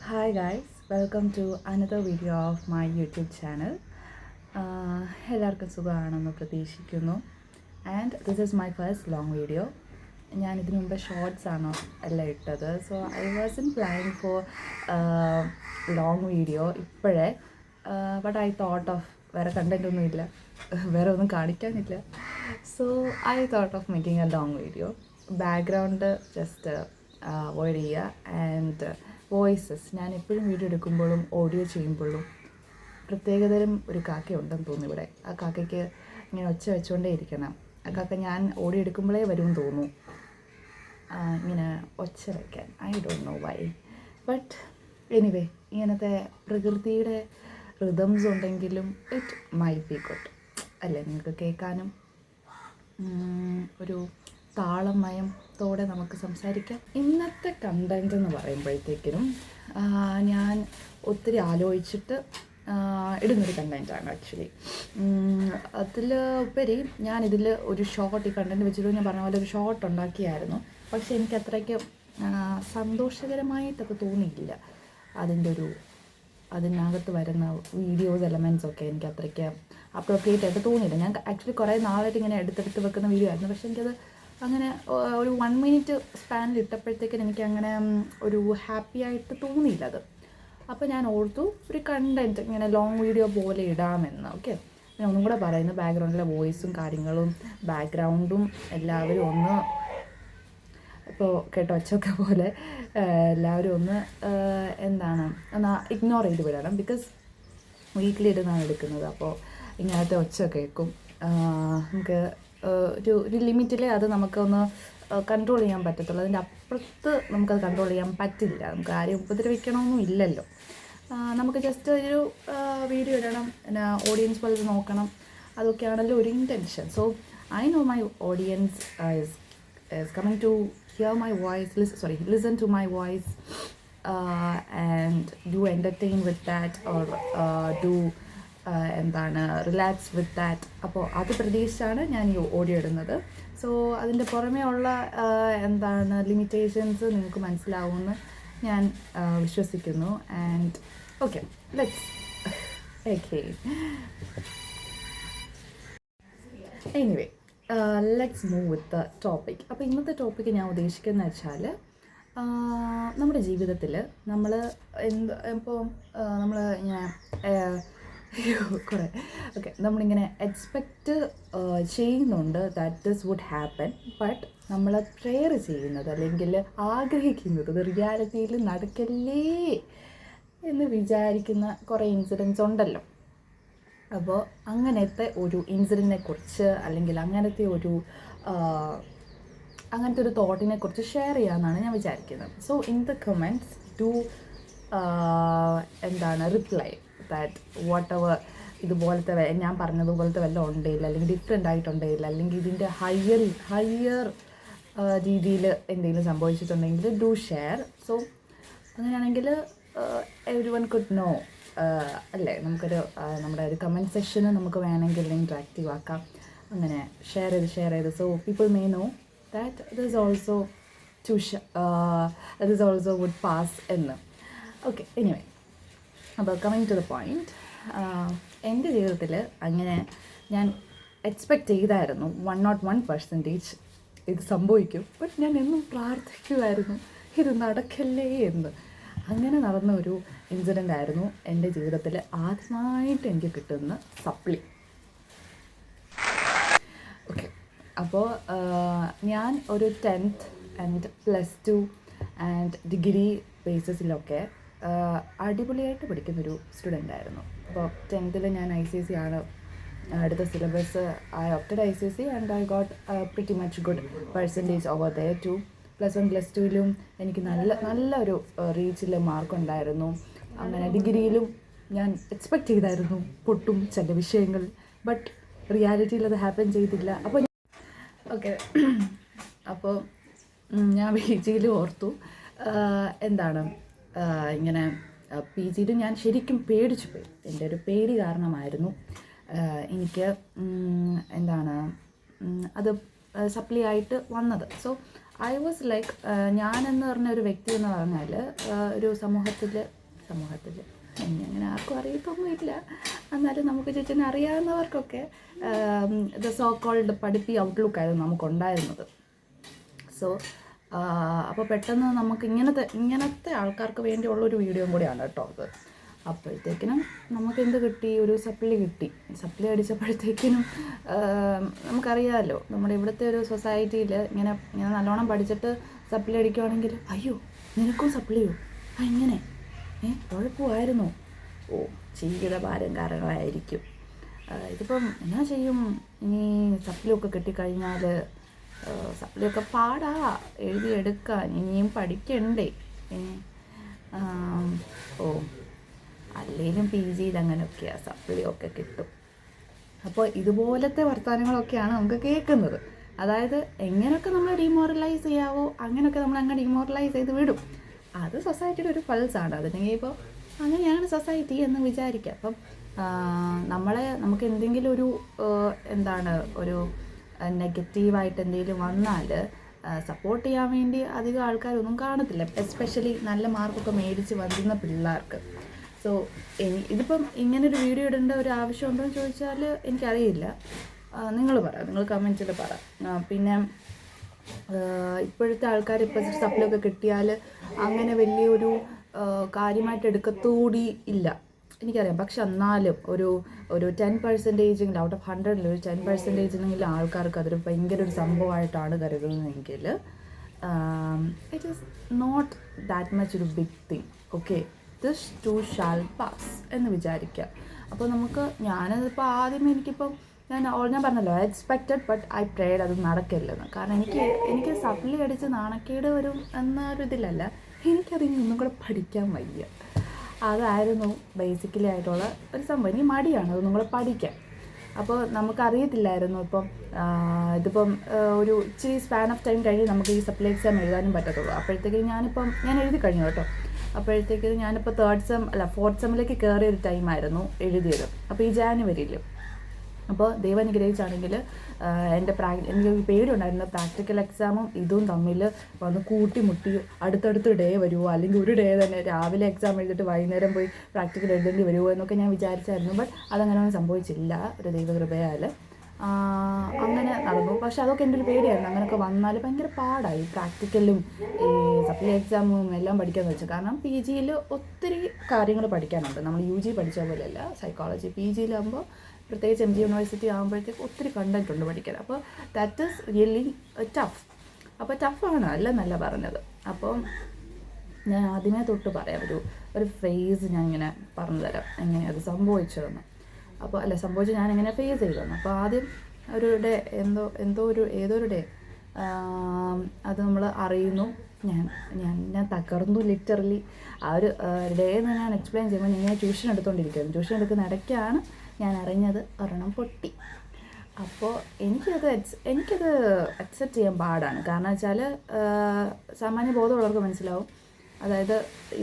Hi guys, welcome to another video of my YouTube channel. എല്ലാവർക്കും സുഖമാണെന്ന് പ്രതീക്ഷിക്കുന്നു. And this is my first long video. ഞാൻ ഇതിനു മുമ്പ് ഷോർട്സ് ആണോ എല്ലാം ഇട്ടത്. So I wasn't planning for long video ഇപ്പോഴേ. ബട്ട് ഐ തോട്ട് ഓഫ് വേറെ കണ്ടൻ്റ് ഒന്നും ഇല്ല, വേറെ ഒന്നും കാണിക്കാനില്ല. So I thought of making a long video. Background just avoid ചെയ്യുക. ആൻഡ് വോയിസസ്, ഞാൻ എപ്പോഴും വീഡിയോ എടുക്കുമ്പോഴും ഓഡിയോ ചെയ്യുമ്പോഴും പ്രത്യേകതരം ഒരു കാക്കയുണ്ടെന്ന് തോന്നുന്നു ഇവിടെ. ആ കാക്കയ്ക്ക് ഇങ്ങനെ ഒച്ച വെച്ചുകൊണ്ടേ ഇരിക്കണം. ആ കാക്ക ഞാൻ ഓഡിയോ എടുക്കുമ്പോഴേ വരുമെന്ന് തോന്നുന്നു ഇങ്ങനെ ഒച്ച വയ്ക്കാൻ. I don't know why, but anyway ഇങ്ങനത്തെ പ്രകൃതിയുടെ റിതംസ് ഉണ്ടെങ്കിലും ഇറ്റ് മൈ ബി ഗുഡ് അല്ലേ, നിങ്ങൾക്ക് കേൾക്കാനും ഒരു താളമയത്തോടെ നമുക്ക് സംസാരിക്കാം. ഇന്നത്തെ കണ്ടൻറ് എന്ന് പറയുമ്പോഴത്തേക്കിനും ഞാൻ ഒത്തിരി ആലോചിച്ചിട്ട് ഇടുന്നൊരു കണ്ടൻറ്റാണ് ആക്ച്വലി. അതിൽ ഉപരി ഞാനിതിൽ ഒരു ഷോർട്ട്, ഈ കണ്ടൻറ്റ് വെച്ചിട്ട് ഞാൻ പറഞ്ഞ പോലെ ഒരു ഷോർട്ട് ഉണ്ടാക്കിയായിരുന്നു. പക്ഷേ എനിക്ക് അത്രയ്ക്ക് സന്തോഷകരമായിട്ടൊക്കെ തോന്നിയില്ല. അതിനകത്ത് വരുന്ന വീഡിയോസ് എലമെൻറ്റ്സൊക്കെ എനിക്ക് അത്രയ്ക്ക് അപ്രോപ്രിയേറ്റ് ആയിട്ട് തോന്നിയില്ല. ഞാൻ ആക്ച്വലി കുറേ നാളായിട്ട് ഇങ്ങനെ എടുത്തെടുത്ത് വെക്കുന്ന വീഡിയോ ആയിരുന്നു. പക്ഷേ എനിക്കത് അങ്ങനെ ഒരു 1 മിനിറ്റ് സ്പാനിൽ ഇട്ടപ്പോഴത്തേക്കും എനിക്കങ്ങനെ ഒരു ഹാപ്പി ആയിട്ട് തോന്നിയില്ല അത്. അപ്പോൾ ഞാൻ ഓർത്തു ഒരു കണ്ടൻറ്റ് ഇങ്ങനെ ലോങ് വീഡിയോ പോലെ ഇടാമെന്ന്. ഓക്കെ, ഞാൻ ഒന്നും കൂടെ പറയുന്നു, ബാക്ക്ഗ്രൗണ്ടിലെ വോയിസും കാര്യങ്ങളും ബാക്ക്ഗ്രൗണ്ടും എല്ലാവരും ഒന്ന് ഇപ്പോൾ കേട്ടോ ഒച്ചൊക്കെ പോലെ എല്ലാവരും ഒന്ന് ഒന്ന് ഇഗ്നോർ ചെയ്ത് വിടണം. ബിക്കോസ് വീക്കിലി ഇടുന്നതാണ് എടുക്കുന്നത്. അപ്പോൾ ഇങ്ങനത്തെ ഒച്ച കേൾക്കും. നമുക്ക് ഒരു ലിമിറ്റിൽ അത് നമുക്കൊന്ന് കൺട്രോൾ ചെയ്യാൻ പറ്റത്തുള്ളൂ. അതിൻ്റെ അപ്പുറത്ത് നമുക്കത് കൺട്രോൾ ചെയ്യാൻ പറ്റില്ല. നമുക്ക് ആരെയും ഉപദ്രവിക്കണമെന്നും ഇല്ലല്ലോ. നമുക്ക് ജസ്റ്റ് ഒരു വീഡിയോ ഇടണം, പിന്നെ ഓഡിയൻസ് പോലെ നോക്കണം, അതൊക്കെയാണല്ലോ ഒരു intention. So I know my audience is coming to hear my voice, listen to my voice and do entertain with that or do relax with that. അപ്പോൾ അത് പ്രതീക്ഷിച്ചാണ് ഞാൻ ഈ ഓഡിയോ ഇടുന്നത്. സോ അതിൻ്റെ പുറമേ ഉള്ള ലിമിറ്റേഷൻസ് നിങ്ങൾക്ക് മനസ്സിലാവുമെന്ന് ഞാൻ വിശ്വസിക്കുന്നു. And okay, anyway let's move with the topic. അപ്പോൾ ഇന്നത്തെ ടോപ്പിക്ക് ഞാൻ ഉദ്ദേശിക്കുന്നത് വെച്ചാൽ നമ്മുടെ ജീവിതത്തിൽ നമ്മൾ ഇപ്പോൾ നമ്മൾ ഇങ്ങനെ നമ്മളിങ്ങനെ എക്സ്പെക്റ്റ് ചെയ്യുന്നുണ്ട് that this would happen. But നമ്മൾ പ്രെയർ ചെയ്യുന്നത് അല്ലെങ്കിൽ ആഗ്രഹിക്കുന്നത് അത് റിയാലിറ്റിയിൽ നടക്കല്ലേ എന്ന് വിചാരിക്കുന്ന കുറേ ഇൻസിഡൻസ് ഉണ്ടല്ലോ. അപ്പോൾ അങ്ങനത്തെ ഒരു ഇൻസിഡൻറ്റിനെ കുറിച്ച് അല്ലെങ്കിൽ അങ്ങനത്തെ ഒരു തോട്ടിനെ കുറിച്ച് ഷെയർ ചെയ്യാമെന്നാണ് ഞാൻ വിചാരിക്കുന്നത്. So in the comments do reply that what ever ഇതുപോലത്തെ ഞാൻ പറഞ്ഞതുപോലത്തെ വല്ലതും ഉണ്ടെയില്ല, അല്ലെങ്കിൽ ഡിഫറെൻ്റ് ആയിട്ടുണ്ടെയില്ല, അല്ലെങ്കിൽ ഇതിൻ്റെ ഹയർ രീതിയിൽ എന്തെങ്കിലും സംഭവിച്ചിട്ടുണ്ടെങ്കിൽ ഡു ഷെയർ. സോ അങ്ങനെയാണെങ്കിൽ എവരി വൺ കുഡ് നോ അല്ലേ. നമ്മുടെ ഒരു കമൻറ്റ് സെക്ഷന് നമുക്ക് വേണമെങ്കിൽ ഇൻട്രാക്റ്റീവ് ആക്കാം. അങ്ങനെ ഷെയർ ചെയ്ത് so people may know that this also would pass എന്ന്. ഓക്കെ, എനിവേ, അപ്പോൾ കമ്മിങ് ടു ദ പോയിൻറ്റ്, എൻ്റെ ജീവിതത്തിൽ അങ്ങനെ ഞാൻ എക്സ്പെക്റ്റ് ചെയ്തായിരുന്നു 101% ഇത് സംഭവിക്കും. ബട്ട് ഞാൻ എന്നും പ്രാർത്ഥിക്കുമായിരുന്നു ഇത് നടക്കല്ലേ എന്ന്. അങ്ങനെ നടന്ന ഒരു ഇൻസിഡൻ്റ് ആയിരുന്നു എൻ്റെ ജീവിതത്തിൽ ആദ്യമായിട്ട് എനിക്ക് കിട്ടുന്ന സപ്ലി. ഓക്കെ, അപ്പോൾ ഞാൻ ഒരു 10th ആൻഡ് +2 ആൻഡ് ഡിഗ്രി ബേസിസിലൊക്കെ അടിപൊളിയായിട്ട് പഠിക്കുന്നൊരു സ്റ്റുഡൻ്റ് ആയിരുന്നു. അപ്പോൾ 10th ഞാൻ ICSE ആണ് അടുത്ത syllabus. I opted ICSE and I got pretty much good percentage over there too. +1 +2ലും എനിക്ക് നല്ലൊരു റീച്ചിൽ മാർക്കുണ്ടായിരുന്നു. അങ്ങനെ ഡിഗ്രിയിലും ഞാൻ എക്സ്പെക്റ്റ് ചെയ്തായിരുന്നു പൊട്ടും ചില വിഷയങ്ങൾ. ബട്ട് റിയാലിറ്റിയിൽ അത് ഹാപ്പൻ ചെയ്തില്ല. അപ്പോൾ ഞാൻ PG ഓർത്തു ഇങ്ങനെ PG ഞാൻ ശരിക്കും പേടിച്ചു പോയി. എൻ്റെ ഒരു പേടി കാരണമായിരുന്നു എനിക്ക് അത് സപ്ലി ആയിട്ട് വന്നത്. സോ ഐ വാസ് ലൈക്ക് ഞാനെന്ന് പറഞ്ഞ ഒരു വ്യക്തി എന്ന് പറഞ്ഞാൽ ഒരു സമൂഹത്തിൽ അങ്ങനെ ആർക്കും അറിയത്തൊന്നുമില്ല, എന്നാലും നമുക്ക് ചേച്ചിനെ അറിയാവുന്നവർക്കൊക്കെ ദ സോ കോൾഡ് പഠിപ്പി ഔട്ട്ലുക്കായിരുന്നു നമുക്കുണ്ടായിരുന്നത്. സോ അപ്പോൾ പെട്ടെന്ന് നമുക്ക് ഇങ്ങനത്തെ ആൾക്കാർക്ക് വേണ്ടിയുള്ളൊരു വീഡിയോയും കൂടിയാണ് കേട്ടോ അത്. അപ്പോഴത്തേക്കിനും നമുക്ക് എന്ത് കിട്ടി, ഒരു സപ്ലി കിട്ടി. സപ്ലി അടിച്ചപ്പോഴത്തേക്കിനും നമുക്കറിയാമല്ലോ നമ്മുടെ ഇവിടുത്തെ ഒരു സൊസൈറ്റിയിൽ ഇങ്ങനെ നല്ലോണം പഠിച്ചിട്ട് സപ്ലി അടിക്കുവാണെങ്കിൽ അയ്യോ നിനക്കും സപ്ലിയോ ഇങ്ങനെ കുഴപ്പമായിരുന്നു, ജീവിതഭാരം കാരണമായിരിക്കും. ഇതിപ്പം എന്നാ ചെയ്യും, ഇനി സപ്ലിയൊക്കെ കിട്ടിക്കഴിഞ്ഞാൽ സപ്ലിയൊക്കെ പാടാ എഴുതിയെടുക്കാൻ, ഇനിയും പഠിക്കണ്ടേ. അല്ലെങ്കിലും PGയിൽ അങ്ങനെയൊക്കെയാണ് സപ്ലിയൊക്കെ കിട്ടും. അപ്പോൾ ഇതുപോലത്തെ വർത്തമാനങ്ങളൊക്കെയാണ് നമുക്ക് കേൾക്കുന്നത്. അതായത് എങ്ങനെയൊക്കെ നമ്മൾ ഡിമോറലൈസ് ചെയ്യാവോ അങ്ങനെയൊക്കെ നമ്മൾ അങ്ങ് ഡിമോറലൈസ് ചെയ്ത് വിടും. അത് സൊസൈറ്റിയുടെ ഒരു പൾസാണ്. അതിനെങ്കിൽ ഇപ്പോൾ അങ്ങനെയാണ് സൊസൈറ്റി എന്ന് വിചാരിക്കുക. അപ്പം നമുക്ക് എന്തെങ്കിലും ഒരു നെഗറ്റീവായിട്ട് എന്തെങ്കിലും വന്നാൽ സപ്പോർട്ട് ചെയ്യാൻ വേണ്ടി അധികം ആൾക്കാരൊന്നും കാണത്തില്ല, എസ്പെഷ്യലി നല്ല മാർക്കൊക്കെ മേടിച്ച് വരുന്ന പിള്ളേർക്ക്. സോ ഇതിപ്പം ഇങ്ങനൊരു വീഡിയോ ഇടേണ്ട ഒരു ആവശ്യമുണ്ടോ എന്ന് ചോദിച്ചാൽ എനിക്കറിയില്ല. നിങ്ങൾ കമൻറ്റിൽ പറ. പിന്നെ ഇപ്പോഴത്തെ ആൾക്കാർ ഇപ്പോൾ സപ്ലിയൊക്കെ കിട്ടിയാൽ അങ്ങനെ വലിയൊരു കാര്യമായിട്ട് എടുക്കത്തൂടി ഇല്ല എനിക്കറിയാം. പക്ഷെ എന്നാലും ഒരു 10% ഔട്ട് ഓഫ് 100 ഒരു 10% ആൾക്കാർക്ക് അതൊരു ഭയങ്കര ഒരു സംഭവമായിട്ടാണ് കരുതുന്നതെങ്കിൽ it is not that much ഒരു big thing. Okay, this too shall pass എന്ന് വിചാരിക്കുക. അപ്പോൾ ഞാനതിപ്പോൾ ആദ്യമേ ഞാൻ പറഞ്ഞല്ലോ എക്സ്പെക്റ്റഡ് ബട്ട് ഐ പ്രേഡ് അത് നടക്കില്ലെന്ന്. കാരണം എനിക്ക് സപ്ലി അടിച്ച് നാണക്കേട് വരും എന്നൊരിതിലല്ല, എനിക്കതിന് ഒന്നും കൂടെ പഠിക്കാൻ വയ്യ. അതായിരുന്നു ബേസിക്കലി ആയിട്ടുള്ള ഒരു സംഭവം. എനിക്ക് മടിയാണ് അതൊന്നും കൂടെ പഠിക്കാൻ. അപ്പോൾ നമുക്കറിയത്തില്ലായിരുന്നു ഇതിപ്പം ഒരു ഇച്ചിരി സ്പാൻ ഓഫ് ടൈം കഴിഞ്ഞ് നമുക്ക് ഈ സപ്ലൈ എക്സാം എഴുതാനും പറ്റത്തുള്ളൂ. അപ്പോഴത്തേക്ക് ഞാൻ എഴുതി കഴിഞ്ഞു കേട്ടോ. അപ്പോഴത്തേക്ക് ഞാനിപ്പോൾ 4th സെമ്മിലേക്ക് കയറിയ ഒരു ടൈമായിരുന്നു എഴുതിയത്. അപ്പോൾ ഈ ജാനുവരിയിൽ. അപ്പോൾ ദൈവാനുഗ്രഹിച്ചാണെങ്കിൽ എനിക്ക് പേടിയുണ്ടായിരുന്നു പ്രാക്ടിക്കൽ എക്സാമും ഇതും തമ്മിൽ വന്ന് കൂട്ടിമുട്ടി അടുത്തടുത്ത് ഡേ വരുമോ, അല്ലെങ്കിൽ ഒരു ഡേ തന്നെ രാവിലെ എക്സാം എഴുതിയിട്ട് വൈകുന്നേരം പോയി പ്രാക്ടിക്കൽ എഴുതേണ്ടി വരുമോ എന്നൊക്കെ ഞാൻ വിചാരിച്ചായിരുന്നു. ബട്ട് അതങ്ങനെയൊന്നും സംഭവിച്ചില്ല, ഒരു ദൈവകൃപയാൽ അങ്ങനെ നടന്നു. പക്ഷെ അതൊക്കെ എൻ്റെ ഒരു പേടിയായിരുന്നു. അങ്ങനെയൊക്കെ വന്നാൽ ഭയങ്കര പാടായി പ്രാക്ടിക്കലും ഈ സപ്ലി എക്സാമും എല്ലാം പഠിക്കാമെന്ന് വെച്ചാൽ. കാരണം PGയിൽ ഒത്തിരി കാര്യങ്ങൾ പഠിക്കാനുണ്ട്. നമ്മൾ UG പഠിച്ച പോലെയല്ല സൈക്കോളജി. PGയിലാകുമ്പോൾ പ്രത്യേകിച്ച് MG യൂണിവേഴ്സിറ്റി ആകുമ്പോഴത്തേക്ക് ഒത്തിരി കണ്ടന്റ് ഉണ്ട് പഠിക്കാൻ. അപ്പോൾ ദാറ്റ് ഈസ് റിയലി ടഫ്. അപ്പോൾ ടഫാണ് അല്ലെന്നല്ല പറഞ്ഞത്. അപ്പോൾ ഞാൻ ആദ്യമേ തൊട്ട് പറയാം, ഒരു ഫേസ് ഞാൻ ഇങ്ങനെ പറഞ്ഞു തരാം എങ്ങനെയാണ് അത് സംഭവിച്ചതെന്ന്. അപ്പോൾ സംഭവിച്ച് ഞാൻ എങ്ങനെ ഫേസ് ചെയ്തതെന്ന്. അപ്പോൾ ആദ്യം ഒരു ഡേ ഏതൊരു ഡേ അത് നമ്മൾ അറിയുന്നു. ഞാൻ തകർന്നു ലിറ്ററലി. ആ ഒരു ഡേ എന്ന് ഞാൻ എക്സ്പ്ലെയിൻ ചെയ്യുമ്പോൾ ഞാൻ ട്യൂഷൻ എടുത്തുകൊണ്ടിരിക്കുകയായിരുന്നു. ട്യൂഷൻ എടുക്കുന്ന ഇടയ്ക്കാണ് ഞാൻ അറിഞ്ഞത് ഒരെണ്ണം പൊട്ടി. അപ്പോൾ എനിക്കത് അക്സെപ്റ്റ് ചെയ്യാൻ പാടാണ്. കാരണം വെച്ചാൽ സാമാന്യ ബോധമുള്ളവർക്ക് മനസ്സിലാവും. അതായത്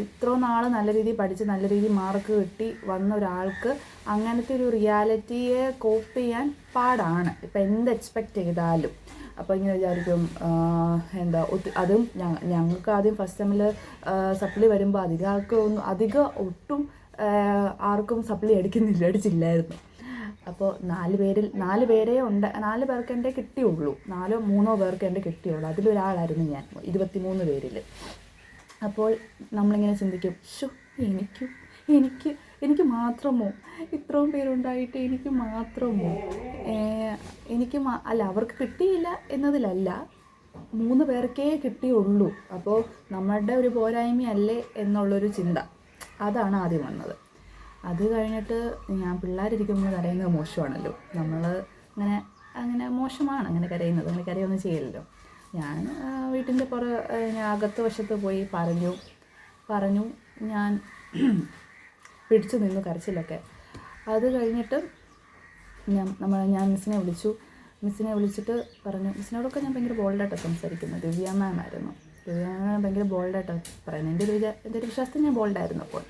ഇത്രയും നാൾ നല്ല രീതിയിൽ പഠിച്ച് നല്ല രീതിയിൽ മാർക്ക് കിട്ടി വന്ന ഒരാൾക്ക് അങ്ങനത്തെ ഒരു റിയാലിറ്റിയെ കോപ്പ് ചെയ്യാൻ പാടാണ്. ഇപ്പം എന്ത് എക്സ്പെക്റ്റ് ചെയ്താലും. അപ്പോൾ ഇങ്ങനെ വിചാരിക്കും അതും ഞങ്ങൾക്ക് ആദ്യം ഫസ്റ്റ് സെമ്മിൽ സപ്ലി വരുമ്പോൾ ഒട്ടും ആർക്കും സപ്ലി അടിച്ചില്ലായിരുന്നു. അപ്പോൾ 4 പേർക്ക് എൻ്റെ കിട്ടിയുള്ളൂ. 4 പേർക്ക് എൻ്റെ കിട്ടിയുള്ളൂ. അതിലൊരാളായിരുന്നു ഞാൻ 23 പേരിൽ. അപ്പോൾ നമ്മളിങ്ങനെ ചിന്തിക്കും, എനിക്ക് മാത്രമോ, ഇത്രയും പേരുണ്ടായിട്ട് എനിക്ക് മാത്രമോ, അവർക്ക് കിട്ടിയില്ല എന്നതിലല്ല, 3 പേർക്കേ കിട്ടിയുള്ളൂ. അപ്പോൾ നമ്മളുടെ ഒരു പോരായ്മയല്ലേ എന്നുള്ളൊരു ചിന്ത, അതാണ് ആദ്യം വന്നത്. അത് കഴിഞ്ഞിട്ട് ഞാൻ പിള്ളേരിരിക്കുമ്പോൾ കരയുന്നത് മോശമാണല്ലോ. നമ്മൾ അങ്ങനെ മോശമാണ് അങ്ങനെ കരയുന്നത്. അങ്ങനെ കരയൊന്നും ചെയ്യില്ലല്ലോ. ഞാൻ വീട്ടിൻ്റെ അകത്ത് വശത്ത് പോയി പറഞ്ഞു ഞാൻ പിടിച്ചു നിന്നു കരച്ചിലൊക്കെ. അത് കഴിഞ്ഞിട്ട് ഞാൻ മിസ്സിനെ വിളിച്ചിട്ട് പറഞ്ഞു. മിസ്സിനോടൊക്കെ ഞാൻ ഭയങ്കര ബോൾഡായിട്ട് സംസാരിക്കുന്നു. ദിവ്യ മാം ആയിരുന്നു. ദിവ്യ മാം ഭയങ്കര ബോൾഡായിട്ട് പറയുന്നത്. എൻ്റെ ഒരു വിശ്വാസത്തിൽ ഞാൻ ബോൾഡായിരുന്നു. അപ്പോൾ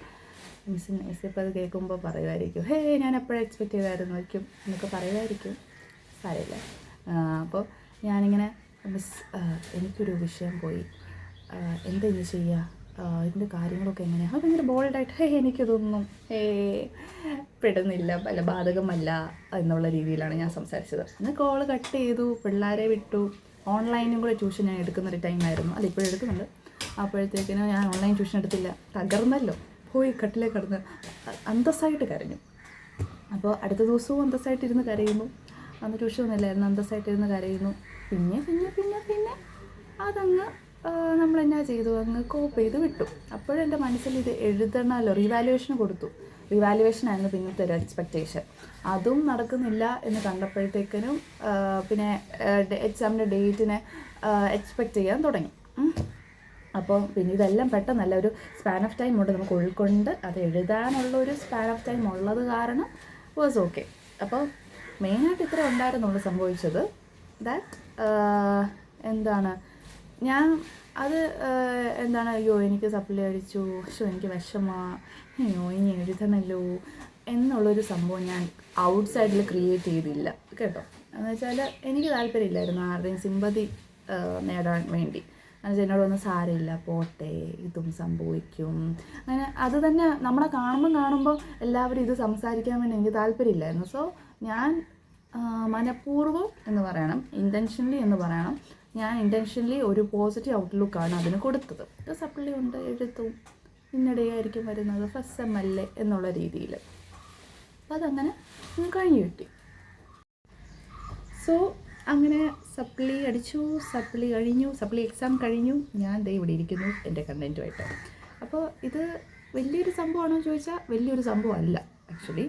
മിസ് ഇപ്പോൾ അത് കേൾക്കുമ്പോൾ പറയുമായിരിക്കും, ഞാൻ എപ്പോഴും എക്സ്പെക്റ്റ് ചെയ്തായിരുന്നു എന്നൊക്കെ പറയുമായിരിക്കും. സാരമില്ല. അപ്പോൾ ഞാനിങ്ങനെ മിസ് എനിക്കൊരു വിഷയം പോയി, എന്താ ഇനി ചെയ്യുക, ഇതിൻ്റെ കാര്യങ്ങളൊക്കെ എങ്ങനെയാണ്? അത് ഭയങ്കര ബോൾഡായിട്ട് എനിക്കിതൊന്നും പെടുന്നില്ല, അല്ല ബാധകമല്ല എന്നുള്ള രീതിയിലാണ് ഞാൻ സംസാരിച്ചത്. അന്ന് കോള് കട്ട് ചെയ്തു, പിള്ളേരെ വിട്ടു. ഓൺലൈനും കൂടെ ട്യൂഷൻ ഞാൻ എടുക്കുന്നൊരു ടൈമായിരുന്നു, അല്ല ഇപ്പോഴും എടുക്കുന്നുണ്ട്. അപ്പോഴത്തേക്കിനും ഞാൻ ഓൺലൈൻ ട്യൂഷൻ എടുത്തില്ല, തകർന്നല്ലോ, പോയി കട്ടിലേ കിടന്ന് അന്തസ്സായിട്ട് കരഞ്ഞു. അപ്പോൾ അടുത്ത ദിവസവും അന്തസ്സായിട്ടിരുന്ന് കരയുന്നു. അന്ന് ട്യൂഷൻ ഇല്ലായിരുന്നു, അന്തസ്സായിട്ടിരുന്ന് കരയുന്നു. പിന്നെ പിന്നെ പിന്നെ പിന്നെ അതങ്ങ് നമ്മളെന്നാ ചെയ്തു, അങ്ങ് കോപ്പ് ചെയ്ത് വിട്ടു. അപ്പോഴും എൻ്റെ മനസ്സിൽ ഇത് എഴുതണമല്ലോ, റീവാലുവേഷൻ കൊടുത്തു. റീവാലുവേഷനായിരുന്നു പിന്നത്തെ ഒരു എക്സ്പെക്റ്റേഷൻ. അതും നടക്കുന്നില്ല എന്ന് കണ്ടപ്പോഴത്തേക്കിനും പിന്നെ എക്സാമിൻ്റെ ഡേറ്റിനെ എക്സ്പെക്റ്റ് ചെയ്യാൻ തുടങ്ങി. അപ്പോൾ പിന്നെ ഇതെല്ലാം പെട്ടെന്നല്ല, ഒരു സ്പാൻ ഓഫ് ടൈം ഉണ്ട് നമുക്ക് ഉൾക്കൊണ്ട് അത് എഴുതാനുള്ള ഒരു സ്പാൻ ഓഫ് ടൈം ഉള്ളത് കാരണം വാസ് ഓക്കെ. അപ്പോൾ മെയിനായിട്ട് ഇത്ര ഉണ്ടായിരുന്നുള്ളൂ സംഭവിച്ചത്. ദാറ്റ് എന്താണ് ഞാൻ അത് എന്താണ്, അയ്യോ എനിക്ക് സപ്ലി അടിച്ചു, പക്ഷേ എനിക്ക് വിഷമമാണ്, അയ്യോ ഇനി എഴുതണമല്ലോ എന്നുള്ളൊരു സംഭവം ഞാൻ ഔട്ട് സൈഡിൽ ക്രിയേറ്റ് ചെയ്തില്ല കേട്ടോ. എന്ന് വെച്ചാൽ എനിക്ക് താല്പര്യമില്ലായിരുന്നു ആരുടെയും സിമ്പതി നേടാൻ വേണ്ടി. എന്നുവെച്ചാൽ എന്നോട് വന്ന് സാരമില്ല പോട്ടെ, ഇതും സംഭവിക്കും, അങ്ങനെ അത് തന്നെ നമ്മളെ കാണുമ്പോൾ എല്ലാവരും ഇത് സംസാരിക്കാൻ വേണ്ടി എനിക്ക് താല്പര്യമില്ലായിരുന്നു. സോ ഞാൻ മനഃപൂർവ്വം എന്ന് പറയണം, ഇൻറ്റൻഷനലി എന്ന് പറയണം, ഞാൻ ഇൻറ്റൻഷനലി ഒരു പോസിറ്റീവ് ഔട്ട്ലുക്കാണ് അതിന് കൊടുത്തത്. സപ്ലി ഉണ്ട്, എഴുത്തും ഇന്നിടെയായിരിക്കും വരുന്നത്, ഫസ്റ്റ് സെം അല്ലേ എന്നുള്ള രീതിയിൽ. അപ്പോൾ അതങ്ങനെ കഴിഞ്ഞു കിട്ടി. സോ അങ്ങനെ സപ്ലി അടിച്ചു, സപ്ലി കഴിഞ്ഞു, സപ്ലി എക്സാം കഴിഞ്ഞു. ഞാൻ ദേ ഇവിടെ ഇരിക്കുന്നു എൻ്റെ കണ്ടൻറ്റുമായിട്ട്. അപ്പോൾ ഇത് വലിയൊരു സംഭവമാണോ എന്ന് ചോദിച്ചാൽ വലിയൊരു സംഭവം അല്ല ആക്ച്വലി.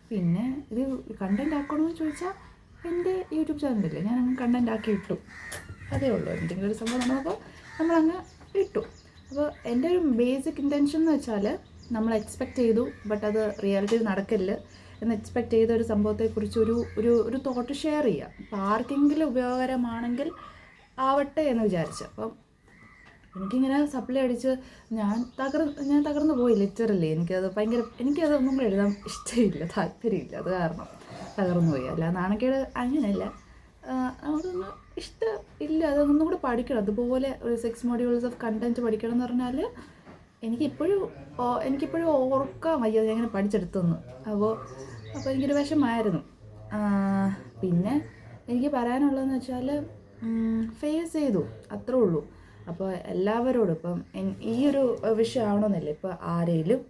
പിന്നെ ഇത് കണ്ടൻറ് ആക്കണമെന്ന് ചോദിച്ചാൽ എൻ്റെ യൂട്യൂബ് ചാനലില്ലേ, ഞാൻ അങ്ങ് കണ്ടൻറ് ആക്കി ഇട്ടു, അതേ ഉള്ളൂ. എന്തെങ്കിലും ഒരു സംഭവം നമ്മളപ്പോൾ നമ്മളങ്ങ് ഇട്ടു. അപ്പോൾ എൻ്റെ ഒരു ബേസിക് ഇൻറ്റൻഷൻ എന്ന് വെച്ചാൽ നമ്മൾ എക്സ്പെക്റ്റ് ചെയ്തു, ബട്ട് അത് റിയാലിറ്റിയിൽ നടക്കില്ല എന്ന് എക്സ്പെക്റ്റ് ചെയ്ത ഒരു സംഭവത്തെക്കുറിച്ച് ഒരു തോട്ട് ഷെയർ ചെയ്യുക. അപ്പോൾ ആർക്കെങ്കിലും ഉപയോഗകരമാണെങ്കിൽ ആവട്ടെ എന്ന് വിചാരിച്ചു. അപ്പം എനിക്കിങ്ങനെ സപ്ലി അടിച്ച് ഞാൻ തകർന്നു പോയി ലിറ്ററലി. എനിക്കതൊന്നും കൂടെ എഴുതാൻ ഇഷ്ടമില്ല, താല്പര്യമില്ല, അത് കാരണം തകർന്നു പോയി. അല്ല നാണക്കേട് അങ്ങനെയല്ല, അതൊന്നും ഇഷ്ടമില്ല. അതൊന്നും കൂടെ പഠിക്കണം, അതുപോലെ ഒരു 6 modules ഓഫ് കണ്ടൻറ്റ് പഠിക്കണം എന്ന് പറഞ്ഞാൽ എനിക്കിപ്പോഴും ഓർക്കാൻ വയ്യ ഞാൻ പഠിച്ചെടുത്തെന്ന്. അപ്പോൾ എനിക്കൊരു വിഷമമായിരുന്നു. പിന്നെ എനിക്ക് പറയാനുള്ളതെന്ന് വെച്ചാൽ ഫേസ് ചെയ്തു, അത്രേ ഉള്ളൂ. അപ്പോൾ എല്ലാവരോടും ഇപ്പം ഈ ഒരു വിഷയമാവണമെന്നില്ല, ഇപ്പോൾ ആരെങ്കിലും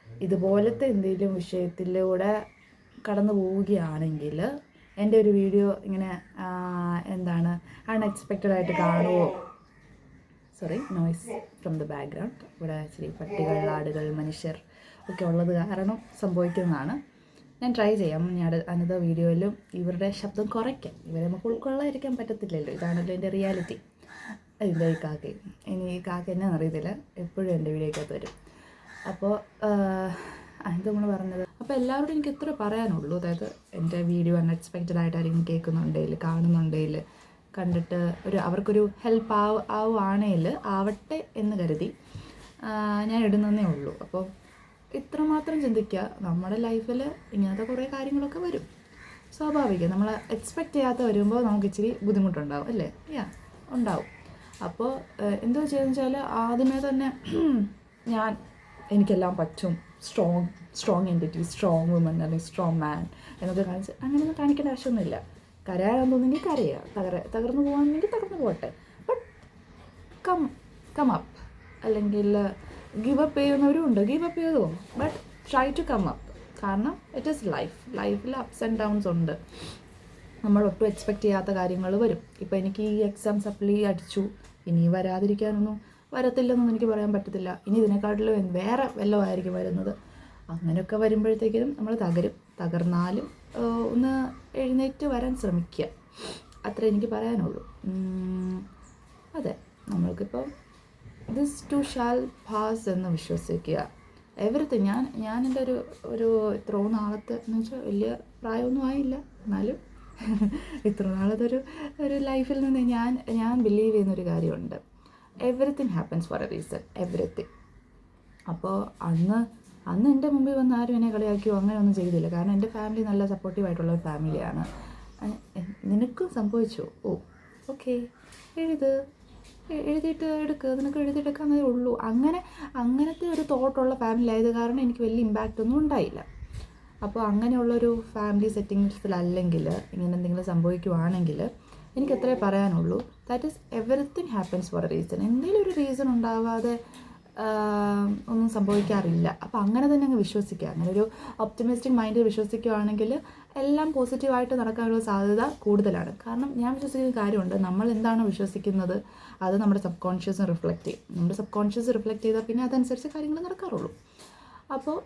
ഇതുപോലത്തെ എന്തെങ്കിലും വിഷയത്തിലൂടെ കടന്നു പോവുകയാണെങ്കിൽ എൻ്റെ ഒരു വീഡിയോ ഇങ്ങനെ എന്താണ് അൺഎക്സ്പെക്റ്റഡായിട്ട് കാണുമോ, sorry noise from the background, ഇവിടെ ഇച്ചിരി പട്ടികൾ, ആടുകൾ, മനുഷ്യർ ഒക്കെ ഉള്ളത് കാരണം സംഭവിക്കുന്നതാണ്. ഞാൻ ട്രൈ ചെയ്യാം ഞാൻ അനദർ വീഡിയോയിലും ഇവരുടെ ശബ്ദം കുറയ്ക്കാം. ഇവരെ നമുക്ക് ഉൾക്കൊള്ളാതിരിക്കാൻ പറ്റത്തില്ലല്ലോ, ഇതാണല്ലോ എൻ്റെ റിയാലിറ്റി. ഇതിൻ്റെ ഈ കാക്കയും ഇനി ഈ കാക്ക എന്നാന്ന് അറിയത്തില്ല, എപ്പോഴും എൻ്റെ വീഡിയോയ്ക്കകത്ത് വരും. അപ്പോൾ അത് നമ്മൾ പറഞ്ഞത്. അപ്പോൾ എല്ലാവരോടും എനിക്ക് ഇത്ര പറയാനുള്ളൂ, അതായത് എൻ്റെ വീഡിയോ അൺഎക്സ്പെക്റ്റഡ് ആയിട്ടായിരിക്കും കേൾക്കുന്നുണ്ടെങ്കിൽ, കാണുന്നുണ്ടെങ്കിൽ, കണ്ടിട്ട് അവർക്കൊരു ഹെൽപ്പ് ആവട്ടെ എന്ന് കരുതി ഞാൻ ഇടുന്നതേ ഉള്ളൂ. അപ്പോൾ ഇത്രമാത്രം ചിന്തിക്കുക, നമ്മുടെ ലൈഫിൽ ഇങ്ങനത്തെ കുറേ കാര്യങ്ങളൊക്കെ വരും, സ്വാഭാവികം. നമ്മൾ എക്സ്പെക്റ്റ് ചെയ്യാത്ത വരുമ്പോൾ നമുക്ക് ഇച്ചിരി ബുദ്ധിമുട്ടുണ്ടാവും അല്ലേ, ഉണ്ടാവും. അപ്പോൾ എന്തോ ചെയ്യുന്നത് വെച്ചാൽ ആദ്യമേ തന്നെ എനിക്കെല്ലാം പറ്റും, സ്ട്രോങ് എൻറ്റിറ്റി, സ്ട്രോങ് വുമൻ അല്ലെങ്കിൽ സ്ട്രോങ് മാൻ എന്നൊക്കെ കാണിച്ച് അങ്ങനെയൊന്നും കാണിക്കേണ്ട ആവശ്യമൊന്നുമില്ല. കരയാൻ തോന്നുമെങ്കിൽ കരയുക, തകർന്നു പോകാമെങ്കിൽ തകർന്നു പോകട്ടെ, ബട്ട് കം അപ്പ്. അല്ലെങ്കിൽ ഗിവ് അപ്പ് ചെയ്യുന്നവരും ഉണ്ട്, ഗിവ് അപ്പ് ചെയ്തു പോകും, but try to come up. കാരണം ഇറ്റ് ഈസ് ലൈഫിൽ അപ്സ് ആൻഡ് ഡൗൺസ് ഉണ്ട്, നമ്മൾ ഒട്ടും എക്സ്പെക്റ്റ് ചെയ്യാത്ത കാര്യങ്ങൾ വരും. ഇപ്പോൾ എനിക്ക് ഈ എക്സാം സപ്ലി അടിച്ചു, ഇനി വരത്തില്ലെന്നൊന്നും എനിക്ക് പറയാൻ പറ്റത്തില്ല. ഇനി ഇതിനെക്കാട്ടിലും വേറെ വല്ലതും ആയിരിക്കും വരുന്നത്. അങ്ങനെയൊക്കെ വരുമ്പോഴത്തേക്കും നമ്മൾ തകർന്നാലും ഒന്ന് എഴുന്നേറ്റ് വരാൻ ശ്രമിക്കുക, അത്രേ എനിക്ക് പറയാനുള്ളൂ. അതെ, നമ്മൾക്കിപ്പോൾ ദിസ് ടു ഷാൽ പാസ് എന്ന് വിശ്വസിക്കുക. എവറിത്തിങ് ഞാൻ എൻ്റെ ഒരു ഇത്ര നാളത്തെ എന്ന് വെച്ചാൽ വലിയ പ്രായമൊന്നും ആയില്ല, എന്നാലും ഇത്ര നാളത്തെ ഒരു ലൈഫിൽ നിന്ന് ഞാൻ ബിലീവ് ചെയ്യുന്നൊരു കാര്യമുണ്ട്, everything happens for a reason, everything. അപ്പോൾ അന്ന് എൻ്റെ മുമ്പിൽ വന്ന് ആരും എന്നെ കളിയാക്കിയോ അങ്ങനെയൊന്നും ചെയ്തില്ല, കാരണം എൻ്റെ ഫാമിലി നല്ല സപ്പോർട്ടീവായിട്ടുള്ള ഒരു ഫാമിലിയാണ്. നിനക്കും സംഭവിച്ചു, ഓക്കെ എഴുതിയിട്ട് എടുക്കുക, നിനക്ക് എഴുതിയെടുക്കാന്നേ ഉള്ളൂ. അങ്ങനത്തെ ഒരു തോട്ടുള്ള ഫാമിലി ആയത് കാരണം എനിക്ക് വലിയ ഇമ്പാക്റ്റ് ഒന്നും ഉണ്ടായില്ല. അപ്പോൾ അങ്ങനെയുള്ളൊരു ഫാമിലി സെറ്റിങ്സിലല്ലെങ്കിൽ ഇങ്ങനെ എന്തെങ്കിലും സംഭവിക്കുവാണെങ്കിൽ എനിക്ക് എത്രയേ പറയാനുള്ളൂ, that is everything happens for a reason. എന്തെങ്കിലും ഒരു റീസൺ ഉണ്ടാവാതെ ഒന്നും സംഭവിക്കാറില്ല. അപ്പോൾ അങ്ങനെ തന്നെ അങ്ങ് വിശ്വസിക്കുക. അങ്ങനെ ഒരു ഒപ്റ്റിമിസ്റ്റിക് മൈൻഡിൽ വിശ്വസിക്കുകയാണെങ്കിൽ എല്ലാം പോസിറ്റീവായിട്ട് നടക്കാനുള്ള സാധ്യത കൂടുതലാണ്. കാരണം ഞാൻ വിശ്വസിക്കുന്ന കാര്യമുണ്ട്, നമ്മൾ എന്താണ് വിശ്വസിക്കുന്നത് അത് നമ്മുടെ സബ് കോൺഷ്യസ് റിഫ്ലക്റ്റ് ചെയ്യും. നമ്മുടെ സബ് കോൺഷ്യസ് റിഫ്ലക്റ്റ് ചെയ്താൽ പിന്നെ അതനുസരിച്ച് കാര്യങ്ങൾ നടക്കാറുള്ളൂ. അപ്പോൾ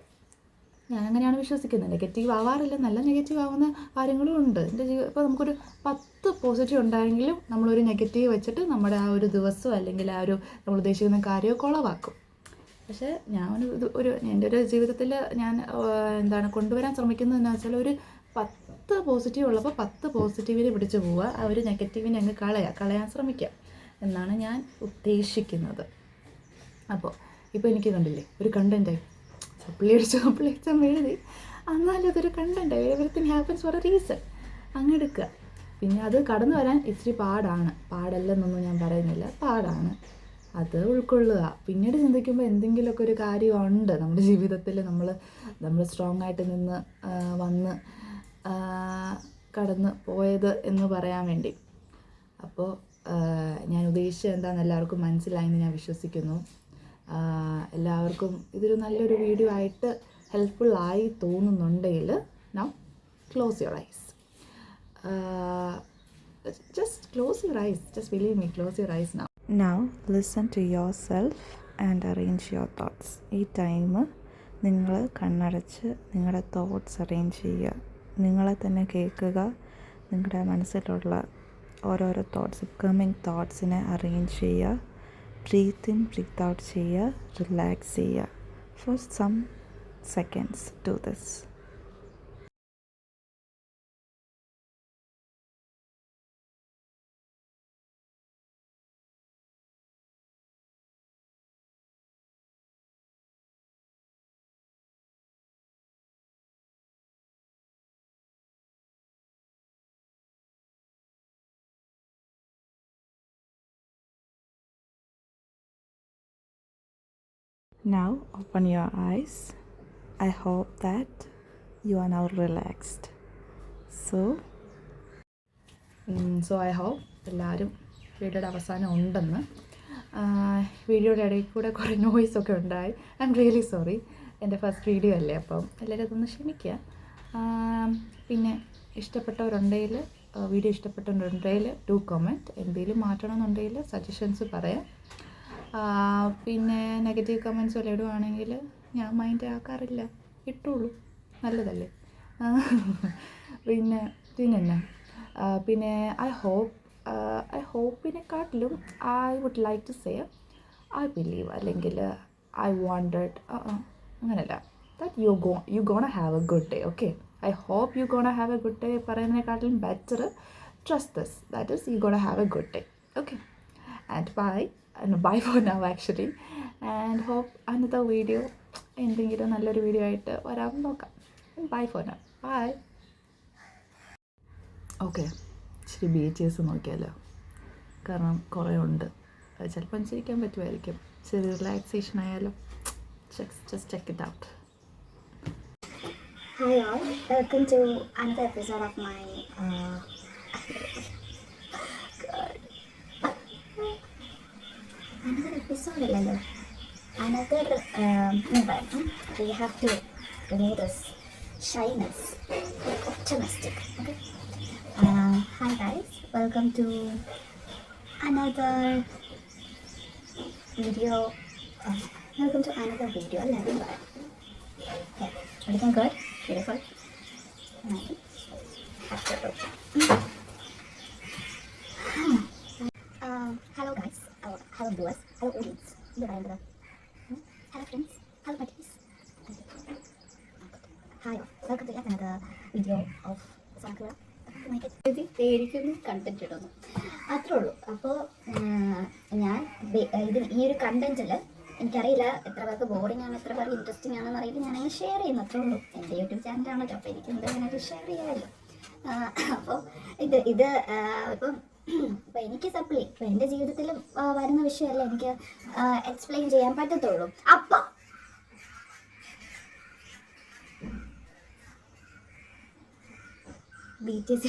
ഞാൻ അങ്ങനെയാണ് വിശ്വസിക്കുന്നത്. നെഗറ്റീവ് ആവാറില്ല, നല്ല നെഗറ്റീവ് ആവുന്ന കാര്യങ്ങളും ഉണ്ട് എൻ്റെ ജീവിതം. ഇപ്പോൾ നമുക്കൊരു 10 പോസിറ്റീവ് ഉണ്ടായെങ്കിലും നമ്മളൊരു നെഗറ്റീവ് വെച്ചിട്ട് നമ്മുടെ ആ ഒരു ദിവസം അല്ലെങ്കിൽ ആ ഒരു നമ്മൾ ഉദ്ദേശിക്കുന്ന കാര്യം കുളവാക്കും. പക്ഷേ ഞാൻ എൻ്റെ ഒരു ജീവിതത്തിൽ ഞാൻ കൊണ്ടുവരാൻ ശ്രമിക്കുന്നത് എന്ന് വെച്ചാൽ ഒരു 10 പോസിറ്റീവ് ഉള്ളപ്പോൾ 10 പോസിറ്റീവിനെ പിടിച്ച് പോവുക, ആ ഒരു നെഗറ്റീവിനെ അങ്ങ് കളയാൻ ശ്രമിക്കുക എന്നാണ് ഞാൻ ഉദ്ദേശിക്കുന്നത്. അപ്പോൾ ഇപ്പോൾ എനിക്ക് കണ്ടില്ലേ ഒരു കണ്ടൻറ്റായി സപ്ലി എക്സാം എഴുതി, എന്നാലും അതൊരു കണ്ടൻറ്റായി. Everything happens for a reason അങ്ങ് എടുക്കുക. പിന്നെ അത് കടന്നു വരാൻ ഇച്ചിരി പാടല്ലെന്നൊന്നും ഞാൻ പറയുന്നില്ല, പാടാണ്. അത് ഉൾക്കൊള്ളുക. പിന്നീട് ചിന്തിക്കുമ്പോൾ എന്തെങ്കിലുമൊക്കെ ഒരു കാര്യമുണ്ട് നമ്മുടെ ജീവിതത്തിൽ നമ്മൾ സ്ട്രോങ് ആയിട്ട് നിന്ന് വന്ന് കടന്ന് പോയത് എന്ന് പറയാൻ വേണ്ടി. അപ്പോൾ ഞാൻ ഉദ്ദേശിച്ചത് എന്താണെന്ന് എല്ലാവർക്കും മനസ്സിലായെന്ന് ഞാൻ വിശ്വസിക്കുന്നു. എല്ലാവർക്കും ഇതൊരു നല്ലൊരു വീഡിയോ ആയിട്ട് ഹെൽപ്ഫുള്ളായി തോന്നുന്നുണ്ടെങ്കിൽ now close your eyes. Just close your eyes. Just believe me, close your eyes now. Now listen to yourself and arrange your thoughts. ഈ ടൈം നിങ്ങൾ കണ്ണടച്ച് നിങ്ങളുടെ തോട്ട്സ് അറേഞ്ച് ചെയ്യുക. നിങ്ങളെ തന്നെ കേൾക്കുക. നിങ്ങളുടെ മനസ്സിലുള്ള ഓരോരോ തോട്ട്സ്, കമ്മിങ് തോട്ട്സിനെ അറേഞ്ച് ചെയ്യുക. ബ്രീത്ത് ഇൻ ബ്രീത്ത് ഔട്ട് ചെയ്യുക. റിലാക്സ് ചെയ്യുക. For some seconds do this. Now open your eyes. I hope that you are now relaxed. So I hope എല്ലാവരും വീഡിയോയുടെ അവസാനം ഉണ്ടെന്ന്. വീഡിയോയുടെ ഇടയിൽ കൂടെ കുറേ നോയ്സൊക്കെ ഉണ്ടായി. I am really sorry. എൻ്റെ ഫസ്റ്റ് വീഡിയോ അല്ലേ, അപ്പം എല്ലാവരും അതൊന്ന് ക്ഷമിക്കുക. പിന്നെ ഇഷ്ടപ്പെട്ടവരുണ്ടെങ്കിൽ വീഡിയോ ഇഷ്ടപ്പെട്ടവരുണ്ടെങ്കിൽ ഡു കമൻറ്റ്. എന്തെങ്കിലും മാറ്റണമെന്നുണ്ടെങ്കിൽ സജഷൻസ് പറയാം. പിന്നെ നെഗറ്റീവ് കമൻറ്റ്സ് വല്ല ഇടുവാണെങ്കിൽ ഞാൻ മൈൻഡ് ആക്കാറില്ല, ഇട്ടുള്ളൂ, നല്ലതല്ലേ. പിന്നെ ഐ ഹോപ്പിനെക്കാട്ടിലും I would like to say I believe, അല്ലെങ്കിൽ ഐ വാണ്ടഡ്, അങ്ങനെയല്ല, that you gonna have a good day. Okay, I hope you gonna have a good day പറയുന്നതിനെക്കാട്ടിലും better trust this, that is you gonna have a good day. Okay, and bye for now actually, and hope another video എന്തെങ്കിലും നല്ലൊരു video ആയിട്ട് വരാൻ നോക്കാം. Bye for now, bye. Okay, ഇച്ചിരി ബീച്ചേഴ്സ് നോക്കിയാലോ, കാരണം കുറേ ഉണ്ട്. ചിലപ്പോൾ അനുസരിക്കാൻ പറ്റുമായിരിക്കും. ഇച്ചിരി റിലാക്സേഷൻ ആയാലോ. just check it out. Hi all, welcome to another episode of my another episode illalo, another we have to remove this shyness, optimistic. Okay, hi guys, welcome to another video. Yeah, everything good, beautiful, hello guys, hello viewers, hello audience, hello friends, hello buddies. Hi all, welcome to yet another video of Sonakura. പേടിക്കുന്നു, content ഇടുന്നു, അത്രേ ഉള്ളൂ. അപ്പോൾ ഞാൻ ഈ ഒരു കണ്ടന്റിൽ എനിക്കറിയില്ല എത്ര പേർക്ക് ബോറിംഗ് ആണ്, എത്ര പേർക്ക് ഇൻട്രസ്റ്റിംഗ് ആണെന്ന് അറിയില്ല. ഞാനങ്ങനെ ഷെയർ ചെയ്യുന്നു, അത്രേ ഉള്ളൂ. എൻ്റെ യൂട്യൂബ് ചാനലാണല്ലോ, അപ്പോൾ എനിക്ക് എന്തായാലും ഷെയർ ചെയ്യാമല്ലോ. അപ്പോൾ ഇത് ഇപ്പം ഇപ്പം എനിക്ക് സപ്ലി ഇപ്പം എൻ്റെ ജീവിതത്തിൽ വരുന്ന വിഷയമല്ല എനിക്ക് എക്സ്പ്ലെയിൻ ചെയ്യാൻ പറ്റത്തുള്ളൂ. അപ്പം BTS